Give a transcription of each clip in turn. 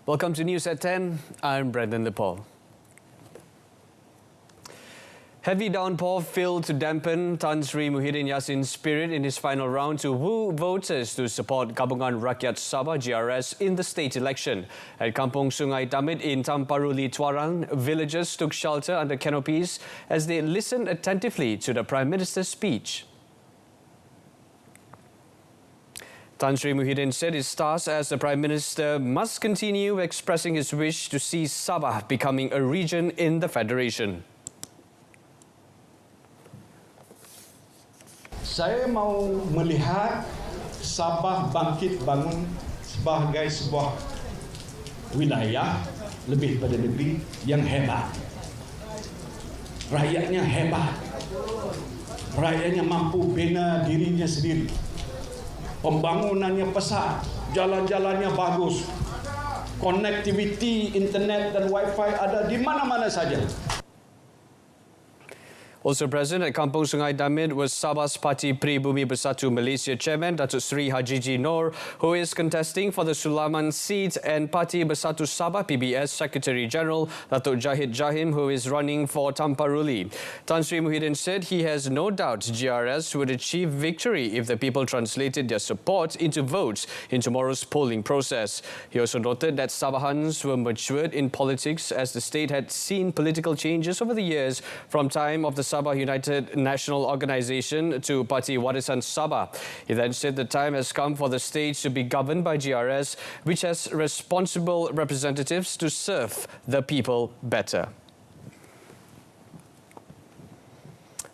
Welcome to News at 10. I'm Brendan Lepol. Heavy downpour failed to dampen Tan Sri Muhyiddin Yassin's spirit in his final round to woo voters to support Gabungan Rakyat Sabah GRS in the state election. At Kampung Sungai Damit in Tamparuli Tuaran, villagers took shelter under canopies as they listened attentively to the Prime Minister's speech. Tan Sri Muhyiddin said his task as the Prime Minister must continue expressing his wish to see Sabah becoming a region in the Federation. Saya mau melihat Sabah bangkit bangun sebagai sebuah wilayah lebih pada negeri yang hebat. Rakyatnya hebat. Rakyatnya mampu bina dirinya sendiri. Pembangunannya pesat, jalan-jalannya bagus, konektiviti internet dan wifi ada di mana-mana saja. Also present at Kampung Sungai Damit was Sabah's Parti Pribumi Bersatu Malaysia Chairman Datuk Sri Hajiji Noor, who is contesting for the Sulaman seat, and Parti Bersatu Sabah PBS Secretary General Datuk Jahid Jahim, who is running for Tamparuli. Tan Sri Muhyiddin said he has no doubt GRS would achieve victory if the people translated their support into votes in tomorrow's polling process. He also noted that Sabahans were matured in politics as the state had seen political changes over the years from time of the Sabah United National Organisation to Parti Warisan Sabah. He then said the time has come for the state to be governed by GRS, which has responsible representatives to serve the people better.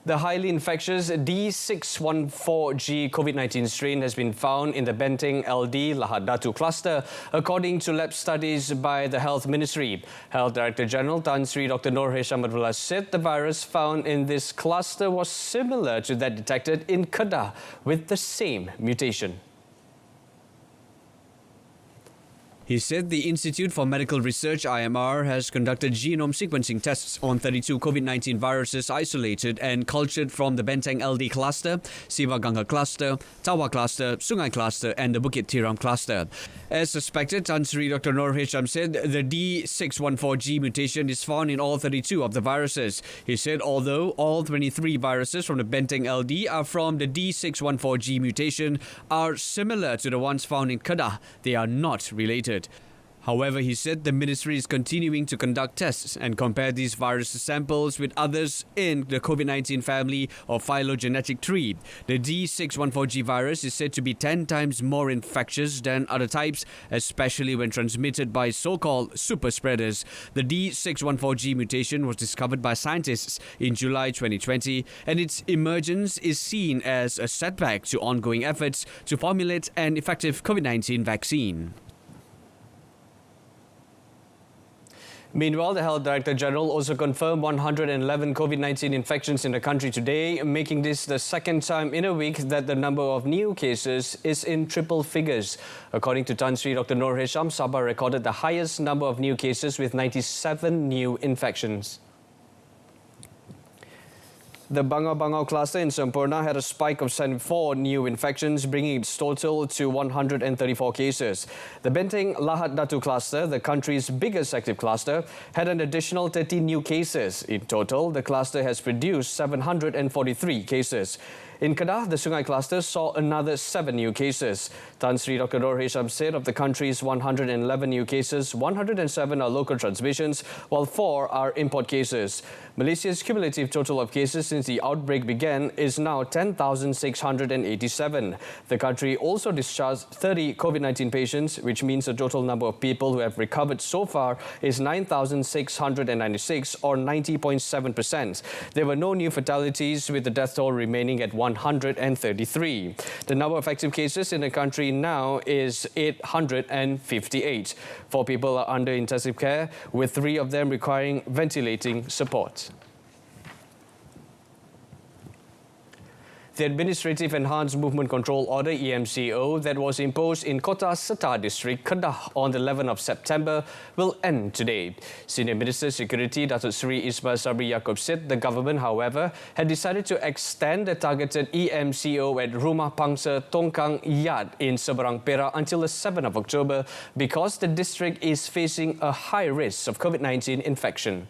The highly infectious D614G COVID-19 strain has been found in the Benteng LD Lahad Datu cluster, according to lab studies by the Health Ministry. Health Director General Tan Sri Dr. Noor Hisham Abdullah said the virus found in this cluster was similar to that detected in Kedah with the same mutation. He said the Institute for Medical Research (IMR) has conducted genome sequencing tests on 32 COVID-19 viruses isolated and cultured from the Benteng LD cluster, Siva Ganga cluster, Tawa cluster, Sungai cluster and the Bukit Tiram cluster. As suspected, Tan Sri Dr. Noor Hisham said the D614G mutation is found in all 32 of the viruses. He said although all 23 viruses from the Benteng LD are from the D614G mutation are similar to the ones found in Kedah, they are not related. However, he said the ministry is continuing to conduct tests and compare these virus samples with others in the COVID-19 family or phylogenetic tree. The D614G virus is said to be 10 times more infectious than other types, especially when transmitted by so-called super spreaders. The D614G mutation was discovered by scientists in July 2020, and its emergence is seen as a setback to ongoing efforts to formulate an effective COVID-19 vaccine. Meanwhile, the Health Director General also confirmed 111 COVID-19 infections in the country today, making this the second time in a week that the number of new cases is in triple figures. According to Tan Sri Dr. Noor Hisham, Sabah recorded the highest number of new cases with 97 new infections. The Bangau cluster in Semporna had a spike of 74 new infections, bringing its total to 134 cases. The Benteng Lahad Datu cluster, the country's biggest active cluster, had an additional 13 new cases. In total, the cluster has produced 743 cases. In Kedah, the Sungai cluster saw another 7 new cases. Tan Sri Dr. Noor Hisham said of the country's 111 new cases, 107 are local transmissions, while 4 are import cases. Malaysia's cumulative total of cases since the outbreak began is now 10,687. The country also discharged 30 COVID-19 patients, which means the total number of people who have recovered so far is 9,696 or 90.7%. There were no new fatalities, with the death toll remaining at 133. The number of active cases in the country now is 858. 4 people are under intensive care, with 3 of them requiring ventilating support. The Administrative Enhanced Movement Control Order (EMCO) that was imposed in Kota Seta District, Kedah on the 11th of September will end today. Senior Minister Security Datuk Seri Ismail Sabri Yaakob said the government, however, had decided to extend the targeted EMCO at Rumah Pangsa Tongkang Yat in Seberang Perak until the 7th of October because the district is facing a high risk of COVID-19 infection.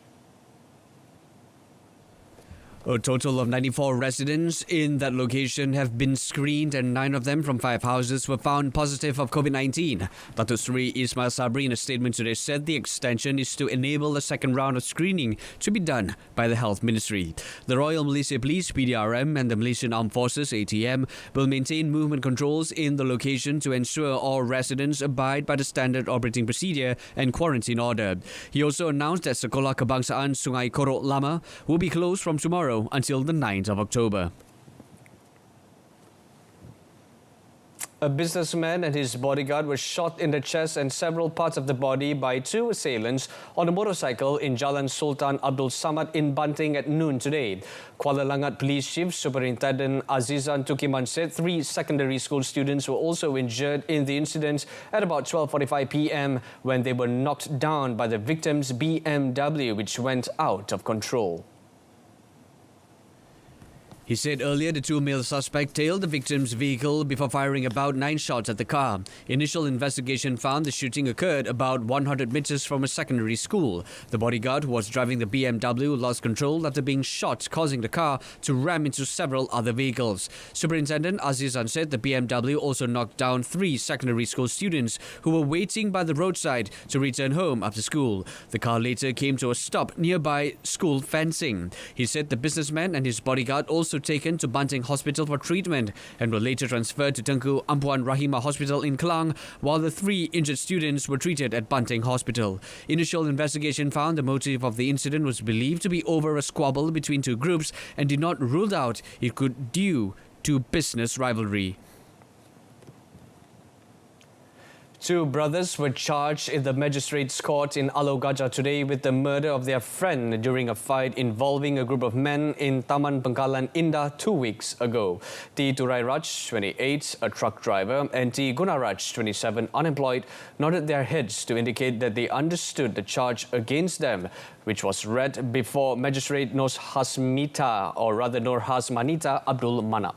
A total of 94 residents in that location have been screened and 9 of them from 5 houses were found positive of COVID-19. Datuk Seri Ismail Sabri in a statement today said the extension is to enable a second round of screening to be done by the Health Ministry. The Royal Malaysia Police (PDRM) and the Malaysian Armed Forces (ATM) will maintain movement controls in the location to ensure all residents abide by the standard operating procedure and quarantine order. He also announced that Sekolah Kebangsaan Sungai Korok Lama will be closed from tomorrow until the 9th of October. A businessman and his bodyguard were shot in the chest and several parts of the body by 2 assailants on a motorcycle in Jalan Sultan Abdul Samad in Banting at noon today. Kuala Langat Police Chief Superintendent Azizan Tukiman said 3 secondary school students were also injured in the incident at about 12:45 p.m. when they were knocked down by the victim's BMW, which went out of control. He said earlier the 2 male suspects tailed the victim's vehicle before firing about 9 shots at the car. Initial investigation found the shooting occurred about 100 meters from a secondary school. The bodyguard who was driving the BMW lost control after being shot, causing the car to ram into several other vehicles. Superintendent Azizan said the BMW also knocked down 3 secondary school students who were waiting by the roadside to return home after school. The car later came to a stop nearby school fencing. He said the businessman and his bodyguard also taken to Banting Hospital for treatment and were later transferred to Tengku Ampuan Rahimah Hospital in Kelang, while the 3 injured students were treated at Banting Hospital. Initial investigation found the motive of the incident was believed to be over a squabble between 2 groups and did not rule out it could due to business rivalry. 2 brothers were charged in the magistrates' court in Alor Gajah today with the murder of their friend during a fight involving a group of men in Taman Pengkalan Indah 2 weeks ago. T. Turairaj, 28, a truck driver, and T. Gunaraj, 27, unemployed, nodded their heads to indicate that they understood the charge against them, which was read before Magistrate Nur Hasmanita Abdul Manap.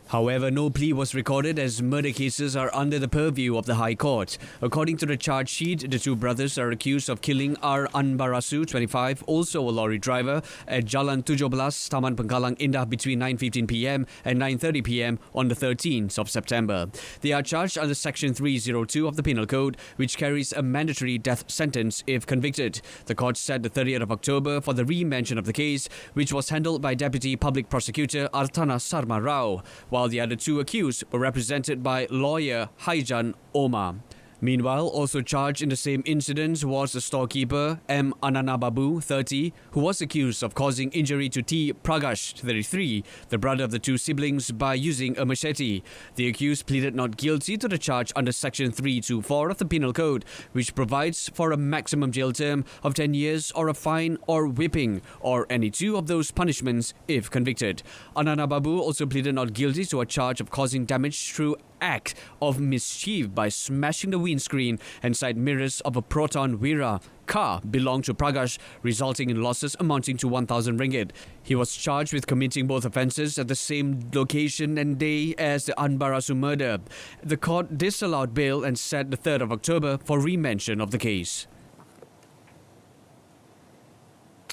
However, no plea was recorded as murder cases are under the purview of the High Court. According to the charge sheet, the 2 brothers are accused of killing R. Anbarasu, 25, also a lorry driver, at Jalan 17, Taman Pengkalan Indah between 9:15 p.m. and 9:30 p.m. on the 13th of September. They are charged under Section 302 of the Penal Code, which carries a mandatory death sentence if convicted. The court set the 30th of October for the re-mention of the case, which was handled by Deputy Public Prosecutor Artana Sarma Rao, while the other 2 accused were represented by lawyer Haijan Omar. Meanwhile, also charged in the same incident was the storekeeper M. Anana Babu, 30, who was accused of causing injury to T. Pragash, 33, the brother of the 2 siblings, by using a machete. The accused pleaded not guilty to the charge under Section 324 of the Penal Code, which provides for a maximum jail term of 10 years or a fine or whipping, or any 2 of those punishments if convicted. Anana Babu also pleaded not guilty to a charge of causing damage through act of mischief by smashing the windscreen and side mirrors of a Proton Wira car belonged to Pragash, resulting in losses amounting to 1,000 ringgit. He was charged with committing both offences at the same location and day as the Anbarasu murder. The court disallowed bail and set the 3rd of October for re-mention of the case.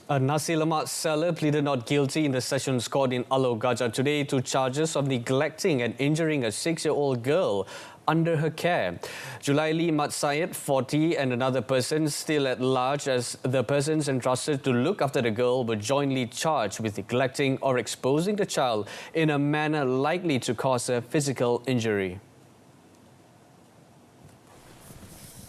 A nasi lemak seller pleaded not guilty in the Sessions Court in Alor Gajah today to charges of neglecting and injuring a 6-year-old girl under her care. Julaili Mat Syed, 40, and another person still at large as the persons entrusted to look after the girl were jointly charged with neglecting or exposing the child in a manner likely to cause her physical injury.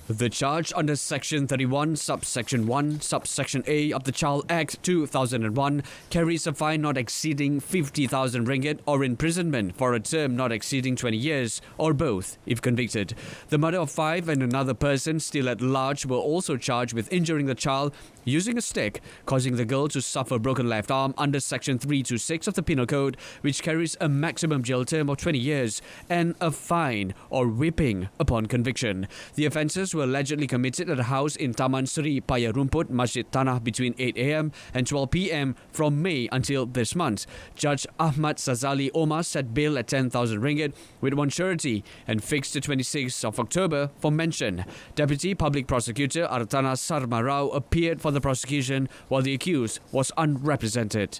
The charge under Section 31, Subsection 1, Subsection A of the Child Act 2001 carries a fine not exceeding 50,000 ringgit or imprisonment for a term not exceeding 20 years, or both, if convicted. The mother of 5 and another person still at large were also charged with injuring the child using a stick, causing the girl to suffer broken left arm under Section 326 of the Penal Code, which carries a maximum jail term of 20 years and a fine or whipping upon conviction. The offences were allegedly committed at a house in Taman Seri Paya Rumput, Masjid Tanah between 8 a.m. and 12 p.m. from May until this month. Judge Ahmad Sazali Omar set bail at 10,000 ringgit with one surety and fixed the 26th of October for mention. Deputy Public Prosecutor Artana Sarma Rao appeared for the prosecution while the accused was unrepresented.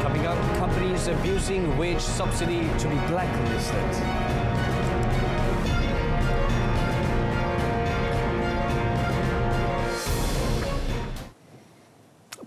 Coming up, companies abusing wage subsidy to be blacklisted.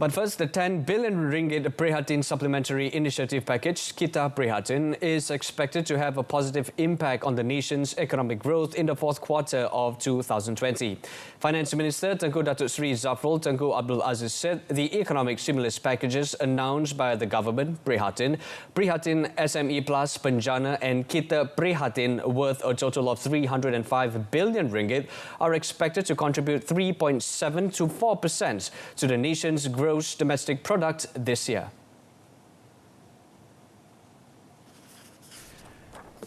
But first, the 10 billion ringgit Prihatin Supplementary Initiative Package, Kita Prihatin, is expected to have a positive impact on the nation's economic growth in the fourth quarter of 2020. Finance Minister Tengku Datuk Seri Zafrul Tengku Abdul Aziz said the economic stimulus packages announced by the government, Prihatin, Prihatin SME Plus, Penjana and Kita Prihatin, worth a total of 305 billion ringgit, are expected to contribute 3.7 to 4% to the nation's gross domestic product this year.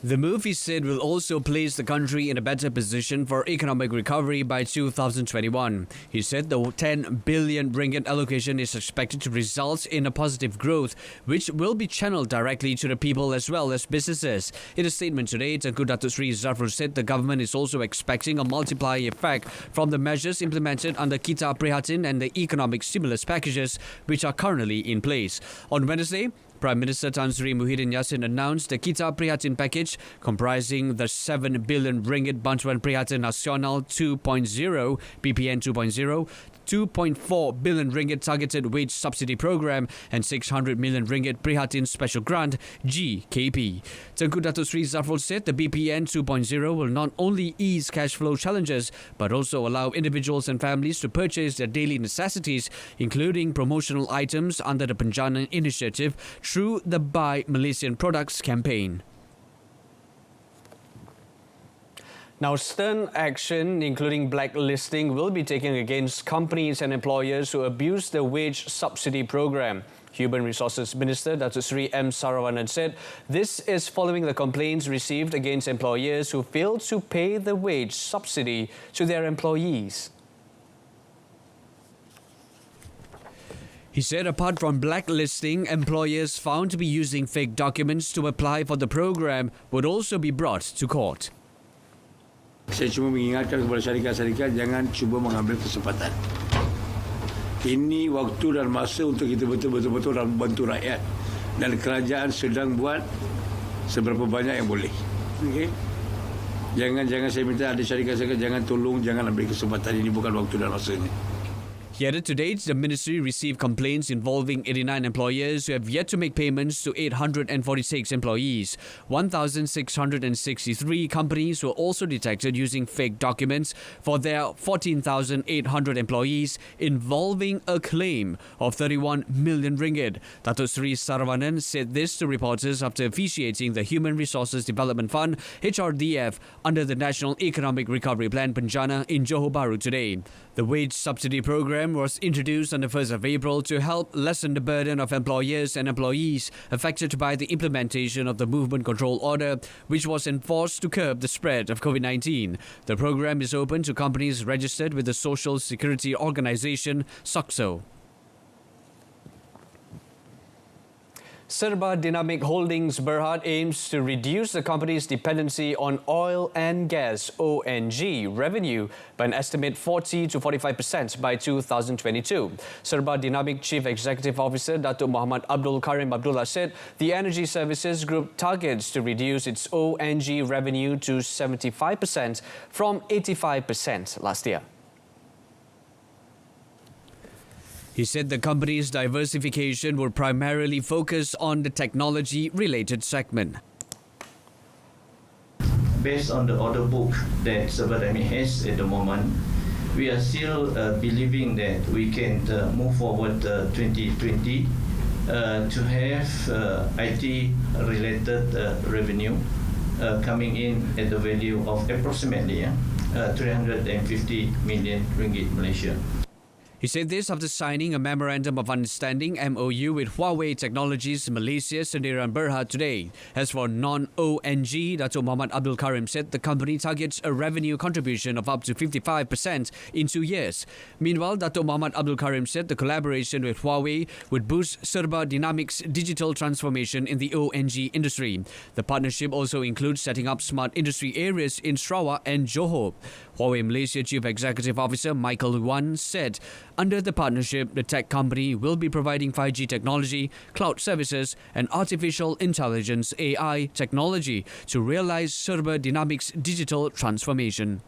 The move, he said, will also place the country in a better position for economic recovery by 2021. He said the 10 billion ringgit allocation is expected to result in a positive growth, which will be channeled directly to the people as well as businesses. In a statement today, Tengku Datuk Seri Zafrul said the government is also expecting a multiplier effect from the measures implemented under Kita Prihatin and the economic stimulus packages, which are currently in place. On Wednesday, Prime Minister Tan Sri Muhyiddin Yassin announced the Kita Prihatin package, comprising the 7 billion ringgit Bantuan Prihatin Nasional 2.0, BPN 2.0, 2.4 billion ringgit targeted wage subsidy program and 600 million ringgit Prihatin special grant, GKP. Tengku Datuk Seri Zafrul said the BPN 2.0 will not only ease cash flow challenges but also allow individuals and families to purchase their daily necessities, including promotional items under the Penjana initiative through the Buy Malaysian Products campaign. Now, stern action, including blacklisting, will be taken against companies and employers who abuse the wage subsidy program. Human Resources Minister Datuk Seri M. Saravanan said this is following the complaints received against employers who failed to pay the wage subsidy to their employees. He said apart from blacklisting, employers found to be using fake documents to apply for the program would also be brought to court. Saya cuma mengingatkan kepada syarikat-syarikat jangan cuba mengambil kesempatan. Ini waktu dan masa untuk kita betul-betul bantu rakyat. Dan kerajaan sedang buat seberapa banyak yang boleh. Okay? Jangan saya minta ada syarikat-syarikat jangan tolong, jangan ambil kesempatan ini, bukan waktu dan masanya. He added to date, the ministry received complaints involving 89 employers who have yet to make payments to 846 employees. 1,663 companies were also detected using fake documents for their 14,800 employees, involving a claim of 31 million ringgit. Datuk Seri Saravanan said this to reporters after officiating the Human Resources Development Fund, HRDF, under the National Economic Recovery Plan Penjana in Johor Bahru today. The wage subsidy program was introduced on the 1st of April to help lessen the burden of employers and employees affected by the implementation of the Movement Control Order, which was enforced to curb the spread of COVID-19. The program is open to companies registered with the Social Security Organisation, SOCSO. Serba Dynamic Holdings Berhad aims to reduce the company's dependency on oil and gas (ONG) revenue by an estimate 40 to 45% by 2022. Serba Dynamic Chief Executive Officer Datuk Muhammad Abdul Karim Abdullah said the Energy Services Group targets to reduce its ONG revenue to 75% from 85% last year. He said the company's diversification would primarily focus on the technology-related segment. Based on the order book that Sabadami has at the moment, we are still believing that we can move forward 2020 to have IT-related revenue coming in at the value of approximately 350 million ringgit Malaysia. He said this after signing a Memorandum of Understanding MOU with Huawei Technologies Malaysia Sdn Berhad today. As for non-ONG, Dato' Muhammad Abdul Karim said the company targets a revenue contribution of up to 55% in 2 years. Meanwhile, Dato' Muhammad Abdul Karim said the collaboration with Huawei would boost Serba Dynamics' digital transformation in the ONG industry. The partnership also includes setting up smart industry areas in Sarawak and Johor. Huawei Malaysia Chief Executive Officer Michael Wan said, under the partnership, the tech company will be providing 5G technology, cloud services and artificial intelligence AI technology to realize Serba Dynamics' digital transformation.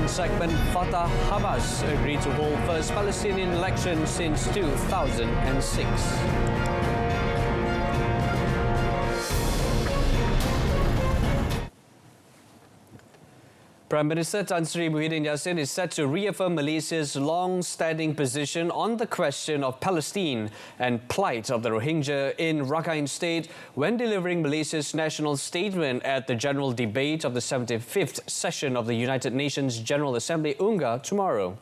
Segment Fatah Hamas agreed to hold first Palestinian election since 2006. Prime Minister Tan Sri Muhyiddin Yassin is set to reaffirm Malaysia's long-standing position on the question of Palestine and plight of the Rohingya in Rakhine State when delivering Malaysia's national statement at the general debate of the 75th session of the United Nations General Assembly UNGA tomorrow.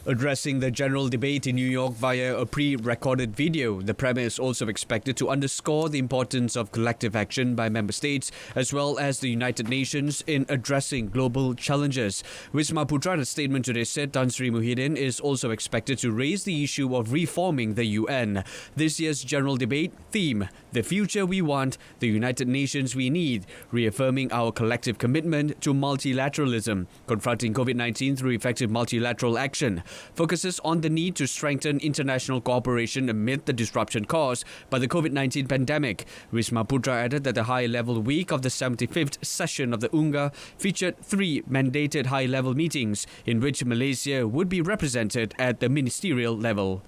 Addressing the general debate in New York via a pre-recorded video, the Premier is also expected to underscore the importance of collective action by member states as well as the United Nations in addressing global challenges. Wisma Putra in a statement today said Tan Sri Muhyiddin is also expected to raise the issue of reforming the UN. This year's general debate theme, The Future We Want, the United Nations We Need, reaffirming our collective commitment to multilateralism, confronting COVID-19 through effective multilateral action, focuses on the need to strengthen international cooperation amid the disruption caused by the COVID-19 pandemic. Wisma Putra added that the high-level week of the 75th session of the UNGA featured 3 mandated high-level meetings in which Malaysia would be represented at the ministerial level.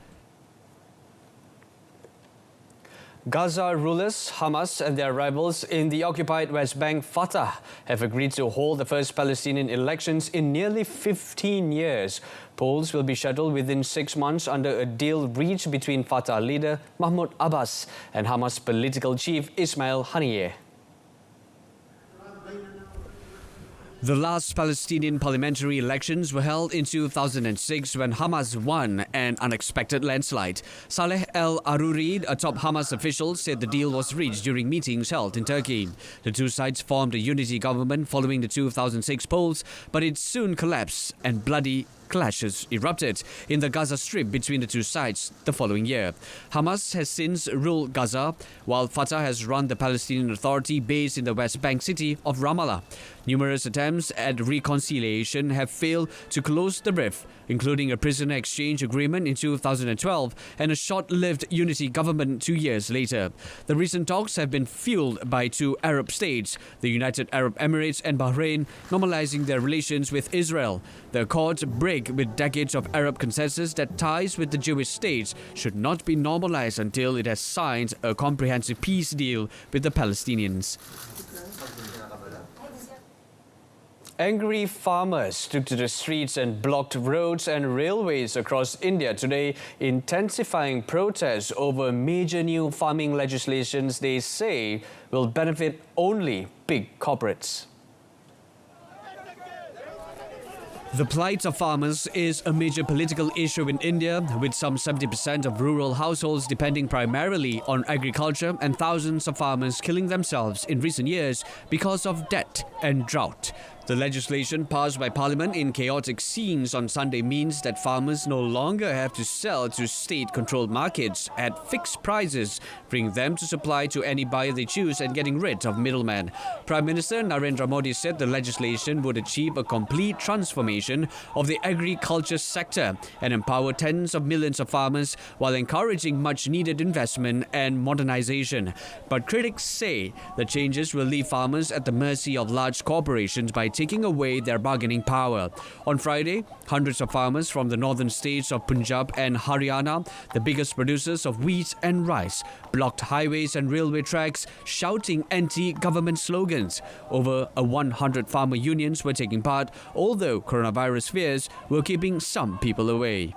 Gaza rulers, Hamas and their rivals in the occupied West Bank, Fatah, have agreed to hold the first Palestinian elections in nearly 15 years. Polls will be scheduled within 6 months under a deal reached between Fatah leader Mahmoud Abbas and Hamas political chief Ismail Haniyeh. The last Palestinian parliamentary elections were held in 2006 when Hamas won an unexpected landslide. Saleh El-Aruri, a top Hamas official, said the deal was reached during meetings held in Turkey. The two sides formed a unity government following the 2006 polls, but it soon collapsed and bloody clashes erupted in the Gaza Strip between the two sides the following year. Hamas has since ruled Gaza, while Fatah has run the Palestinian Authority based in the West Bank city of Ramallah. Numerous attempts at reconciliation have failed to close the rift, including a prisoner exchange agreement in 2012 and a short-lived unity government 2 years later. The recent talks have been fueled by 2 Arab states, the United Arab Emirates and Bahrain, normalizing their relations with Israel. The accords break with decades of Arab consensus that ties with the Jewish states should not be normalized until it has signed a comprehensive peace deal with the Palestinians. Angry farmers took to the streets and blocked roads and railways across India today, intensifying protests over major new farming legislations they say will benefit only big corporates. The plight of farmers is a major political issue in India, with some 70% of rural households depending primarily on agriculture and thousands of farmers killing themselves in recent years because of debt and drought. The legislation passed by Parliament in chaotic scenes on Sunday means that farmers no longer have to sell to state-controlled markets at fixed prices, freeing them to supply to any buyer they choose and getting rid of middlemen. Prime Minister Narendra Modi said the legislation would achieve a complete transformation of the agriculture sector and empower tens of millions of farmers while encouraging much-needed investment and modernization. But critics say the changes will leave farmers at the mercy of large corporations by taking away their bargaining power. On Friday, hundreds of farmers from the northern states of Punjab and Haryana, the biggest producers of wheat and rice, blocked highways and railway tracks, shouting anti-government slogans. Over 100 farmer unions were taking part, although coronavirus fears were keeping some people away.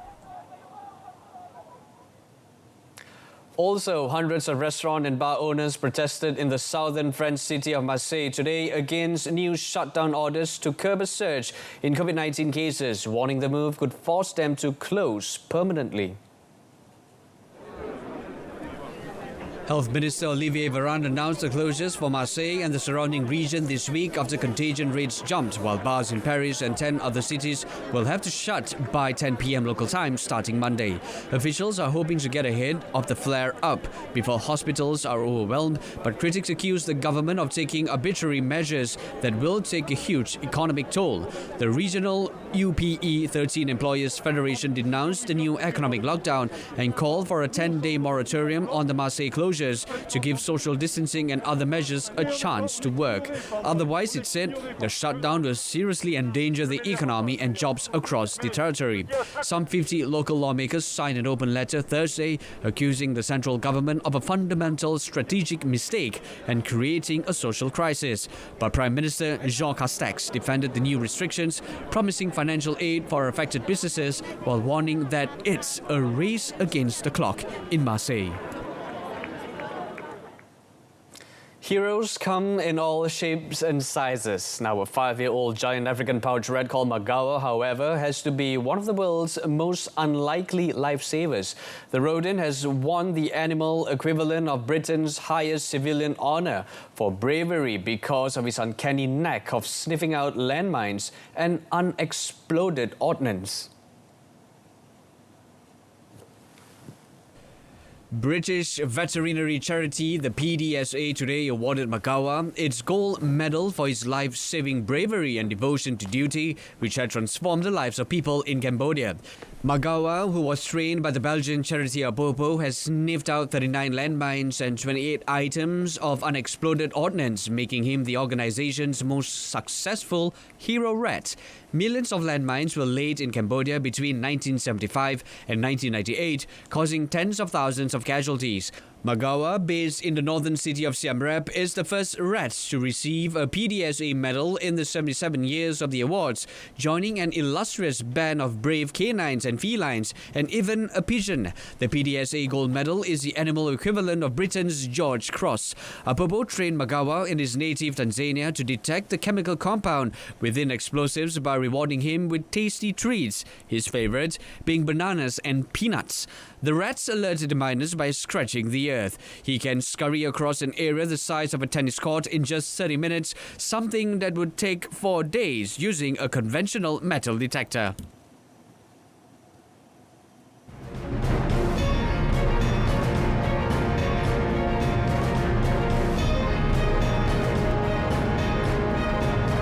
Also, hundreds of restaurant and bar owners protested in the southern French city of Marseille today against new shutdown orders to curb a surge in COVID-19 cases, warning the move could force them to close permanently. Health Minister Olivier Véran announced the closures for Marseille and the surrounding region this week after contagion rates jumped, while bars in Paris and 10 other cities will have to shut by 10 p.m. local time starting Monday. Officials are hoping to get ahead of the flare-up before hospitals are overwhelmed, but critics accuse the government of taking arbitrary measures that will take a huge economic toll. The regional UPE 13 Employers Federation denounced the new economic lockdown and called for a 10-day moratorium on the Marseille closures to give social distancing and other measures a chance to work. Otherwise, it said, the shutdown will seriously endanger the economy and jobs across the territory. Some 50 local lawmakers signed an open letter Thursday accusing the central government of a fundamental strategic mistake and creating a social crisis. But Prime Minister Jean Castex defended the new restrictions, promising financial aid for affected businesses while warning that it's a race against the clock in Marseille. Heroes come in all shapes and sizes. Now, a 5-year-old giant African pouch rat called Magawa, however, has to be one of the world's most unlikely lifesavers. The rodent has won the animal equivalent of Britain's highest civilian honor for bravery because of his uncanny knack of sniffing out landmines and unexploded ordnance. British veterinary charity, the PDSA, today awarded Magawa its gold medal for his life-saving bravery and devotion to duty, which had transformed the lives of people in Cambodia. Magawa, who was trained by the Belgian charity Apopo, has sniffed out 39 landmines and 28 items of unexploded ordnance, making him the organization's most successful hero rat. Millions of landmines were laid in Cambodia between 1975 and 1998, causing tens of thousands of casualties. Magawa, based in the northern city of Siem Reap, is the first rat to receive a PDSA medal in the 77 years of the awards, joining an illustrious band of brave canines and felines, and even a pigeon. The PDSA gold medal is the animal equivalent of Britain's George Cross. Apopo trained Magawa in his native Tanzania to detect the chemical compound within explosives by rewarding him with tasty treats, his favorite being bananas and peanuts. The rats alerted the miners by scratching the earth. He can scurry across an area the size of a tennis court in just 30 minutes, something that would take 4 days using a conventional metal detector.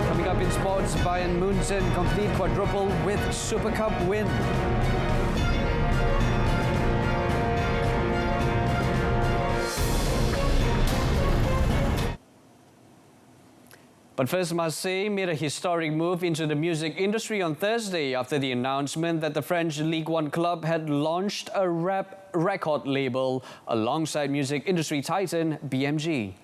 Coming up in sports, Bayern Munchen complete quadruple with Super Cup win. But first, Marseille made a historic move into the music industry on Thursday after the announcement that the French Ligue 1 club had launched a rap record label alongside music industry titan BMG.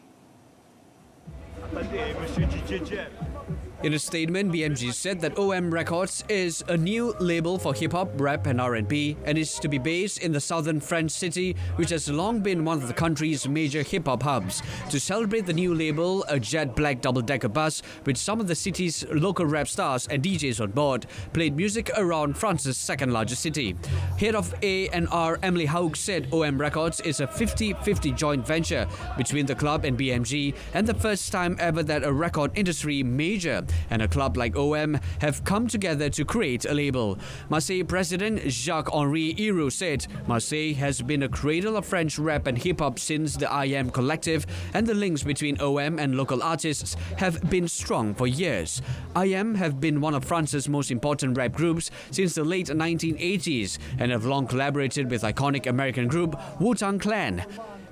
In a statement, BMG said that OM Records is a new label for hip-hop, rap and R&B and is to be based in the southern French city, which has long been one of the country's major hip-hop hubs. To celebrate the new label, a jet black double-decker bus with some of the city's local rap stars and DJs on board played music around France's second-largest city. Head of A&R Emily Haug said OM Records is a 50-50 joint venture between the club and BMG and the first time ever that a record industry major and a club like OM have come together to create a label. Marseille president Jacques-Henri Hiroux said Marseille has been a cradle of French rap and hip-hop since the IM collective, and the links between OM and local artists have been strong for years. IM have been one of France's most important rap groups since the late 1980s and have long collaborated with iconic American group Wu-Tang Clan.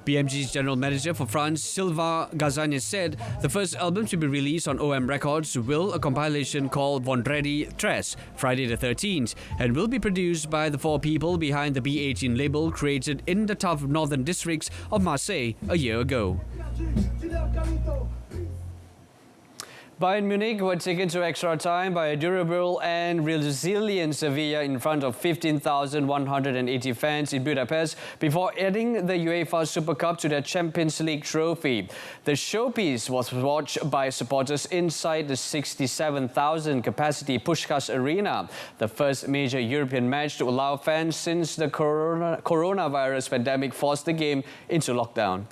BMG's general manager for France, Sylvain Gazagnes, said the first album to be released on OM Records will a compilation called Vendredi 13, Friday the 13th, and will be produced by the four people behind the B18 label created in the tough northern districts of Marseille a year ago. Bayern Munich were taken to extra time by a durable and resilient Sevilla in front of 15,180 fans in Budapest before adding the UEFA Super Cup to their Champions League trophy. The showpiece was watched by supporters inside the 67,000 capacity Puskás Arena, the first major European match to allow fans since the coronavirus pandemic forced the game into lockdown.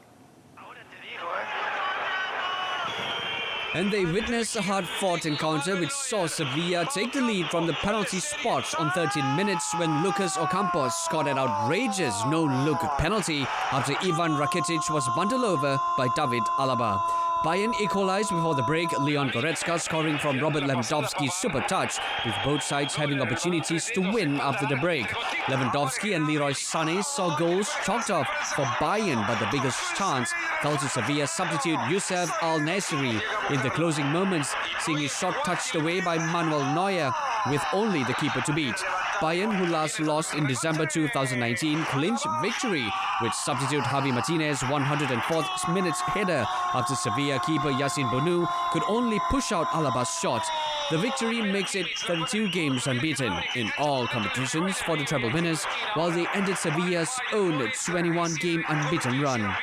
And they witnessed a hard-fought encounter which saw Sevilla take the lead from the penalty spot on 13 minutes when Lucas Ocampos scored an outrageous no-look penalty after Ivan Rakitic was bundled over by David Alaba. Bayern equalized before the break, Leon Goretzka scoring from Robert Lewandowski's super touch, with both sides having opportunities to win after the break. Lewandowski and Leroy Sané saw goals chalked off for Bayern, but the biggest chance fell to Sevilla substitute Youssef Al-Nasri in the closing moments, seeing his shot touched away by Manuel Neuer, with only the keeper to beat. Bayern, who last lost in December 2019, clinched victory with substitute Javi Martinez 104th minute header after Sevilla keeper Yacine Bonu could only push out Alaba's shot. The victory makes it 32 games unbeaten in all competitions for the treble winners, while they ended Sevilla's own 21-game unbeaten run.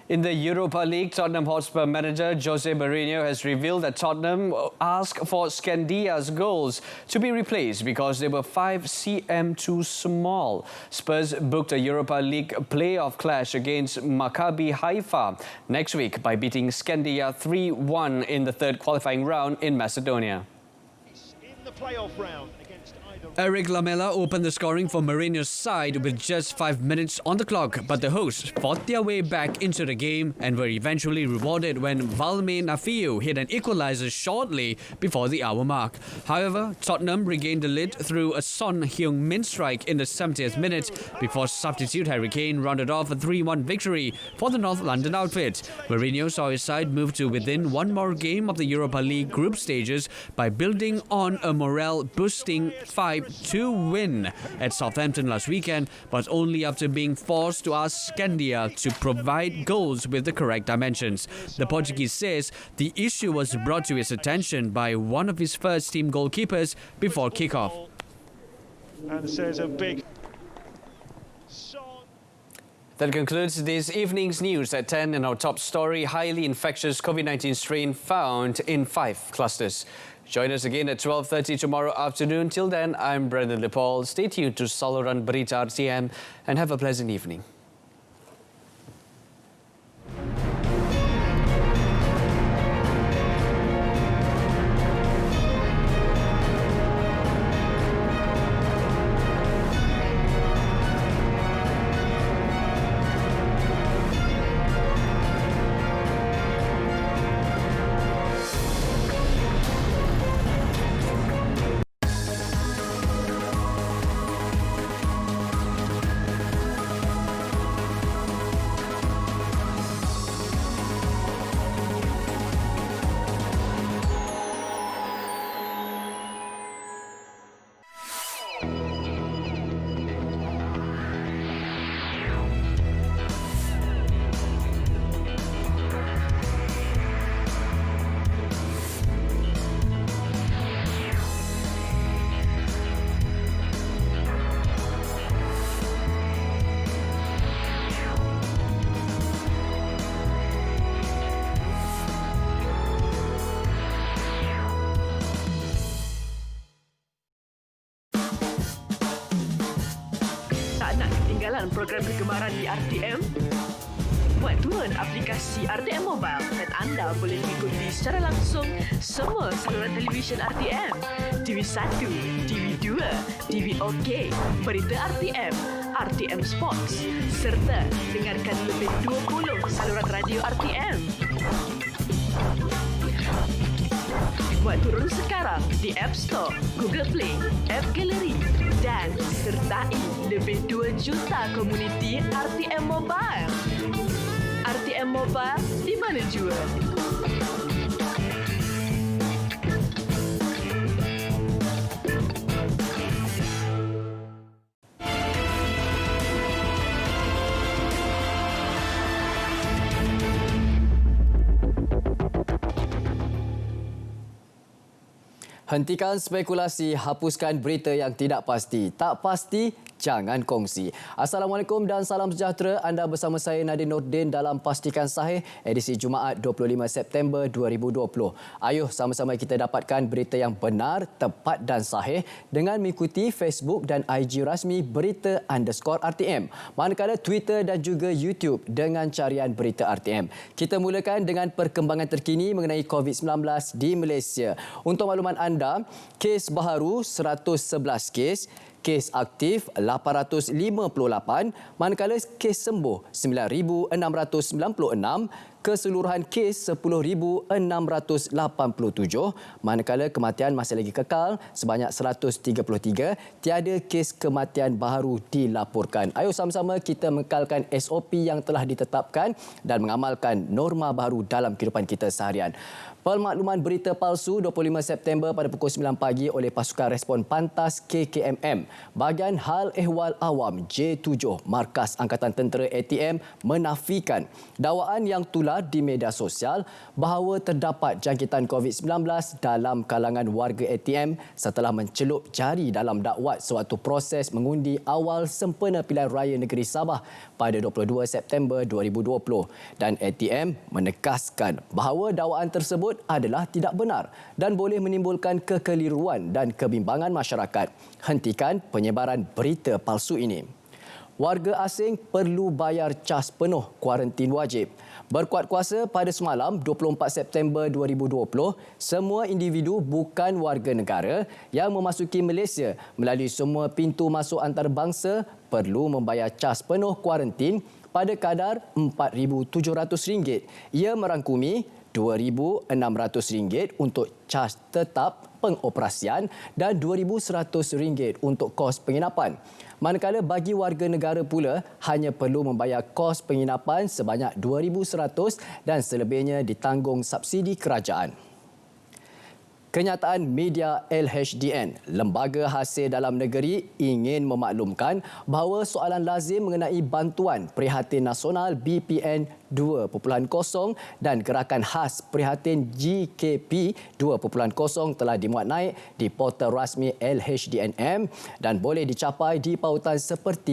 In the Europa League, Tottenham Hotspur manager Jose Mourinho has revealed that Tottenham asked for Scandia's goals to be replaced because they were 5 cm too small. Spurs booked a Europa League playoff clash against Maccabi Haifa next week by beating Scandia 3-1 in the third qualifying round in Macedonia. In the playoff round against Eric Lamela opened the scoring for Mourinho's side with just 5 minutes on the clock, but the hosts fought their way back into the game and were eventually rewarded when Valme Nafiu hit an equalizer shortly before the hour mark. However, Tottenham regained the lead through a Son Heung-min strike in the 70th minute before substitute Harry Kane rounded off a 3-1 victory for the North London outfit. Mourinho saw his side move to within one more game of the Europa League group stages by building on a morale-boosting 5-2 win at Southampton last weekend, but only after being forced to ask Scandia to provide goals with the correct dimensions. The Portuguese says the issue was brought to his attention by one of his first-team goalkeepers before kickoff. and says a big. That concludes this evening's news at 10 and our top story, highly infectious COVID-19 strain found in 5 clusters. Join us again at 12:30 tomorrow afternoon. Till then, I'm Brendan Lepol. Stay tuned to Saluran Berita RTM and have a pleasant evening. ketinggalan program kegemaran di RTM? Buat turun aplikasi RTM Mobile dan anda boleh mengikuti secara langsung semua saluran televisyen RTM, TV1, TV2, TV OK, berita RTM, RTM Sports serta dengarkan lebih 20 saluran radio RTM. Buat turun sekarang di App Store, Google Play, App Gallery dan sertai lebih 2 juta komuniti RTM Mobile. RTM Mobile di mana jua? Hentikan spekulasi, hapuskan berita yang tidak pasti. Tak pasti, jangan kongsi. Assalamualaikum dan salam sejahtera. Anda bersama saya Nadine Nordin dalam Pastikan Sahih edisi Jumaat 25 September 2020. Ayuh sama-sama kita dapatkan berita yang benar, tepat dan sahih dengan mengikuti Facebook dan IG rasmi berita_RTM. Manakala Twitter dan juga YouTube dengan carian berita RTM. Kita mulakan dengan perkembangan terkini mengenai COVID-19 di Malaysia. Untuk makluman anda, kes baharu 111 kes aktif 858, manakala kes sembuh 9,696, keseluruhan kes 10,687, manakala kematian masih lagi kekal sebanyak 133, tiada kes kematian baharu dilaporkan. Ayuh sama-sama kita mengekalkan SOP yang telah ditetapkan dan mengamalkan norma baharu dalam kehidupan kita seharian. Pemakluman berita palsu 25 September pada pukul 9 pagi oleh pasukan respon pantas KKMM. Bahagian Hal Ehwal Awam J7 Markas Angkatan Tentera ATM menafikan dakwaan yang tular di media sosial bahawa terdapat jangkitan COVID-19 dalam kalangan warga ATM setelah mencelup jari dalam dakwat sewaktu proses mengundi awal sempena pilihan raya negeri Sabah pada 22 September 2020. Dan ATM menekaskan bahawa dakwaan tersebut adalah tidak benar dan boleh menimbulkan kekeliruan dan kebimbangan masyarakat. Hentikan penyebaran berita palsu ini. Warga asing perlu bayar cas penuh kuarantin wajib. Berkuat kuasa pada semalam 24 September 2020, semua individu bukan warga negara yang memasuki Malaysia melalui semua pintu masuk antarabangsa perlu membayar cas penuh kuarantin pada kadar RM4,700. Ia merangkumi RM2,600 untuk cas tetap pengoperasian dan RM2,100 untuk kos penginapan. Manakala bagi warga negara pula hanya perlu membayar kos penginapan sebanyak RM2,100 dan selebihnya ditanggung subsidi kerajaan. Kenyataan media LHDN, Lembaga Hasil Dalam Negeri ingin memaklumkan bahawa soalan lazim mengenai bantuan prihatin nasional BPN 2.0 dan gerakan khas prihatin GKP 2.0 telah dimuat naik di portal rasmi LHDNM dan boleh dicapai di pautan seperti